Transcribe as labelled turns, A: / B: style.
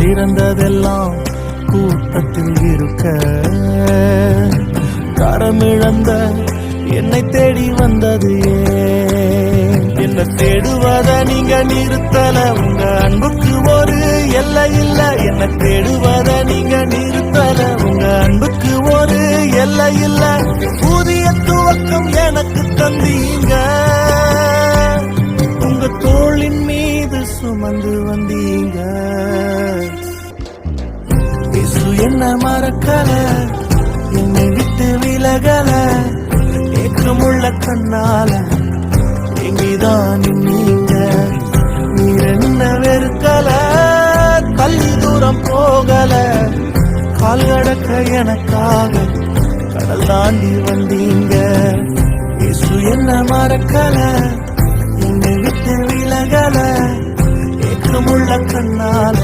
A: பிறந்ததெல்லாம் கூட்டத்தில் இருக்க கரமிழந்த என்னை தேடி வந்தது என்ன தேடுவத நீங்க நிறுத்தல உங்க அன்புக்கு ஒரு எல்லை இல்ல என்ன தேடுவத நீங்க நிறுத்தல உங்க அன்புக்கு ஒரு எல்லை இல்ல புதிய துவக்கம் எனக்கு தந்தீங்க உங்க தோளின் மீது சுமந்து வந்தீங்க இயேசு என்ன மறக்கல என்னை விட்டு விலகல ஏக்கமுள்ள கண்ணால எங்கேதான் நீங்க நீர் என்ன வெறுக்கல தள்ளி தூரம் போகல கால் கடக்க எனக்காக கடல் தாண்டி வந்தீங்க இயேசு என்ன மறக்கல என்னை விட்டு விலகல ஏக்கமுள்ள கண்ணால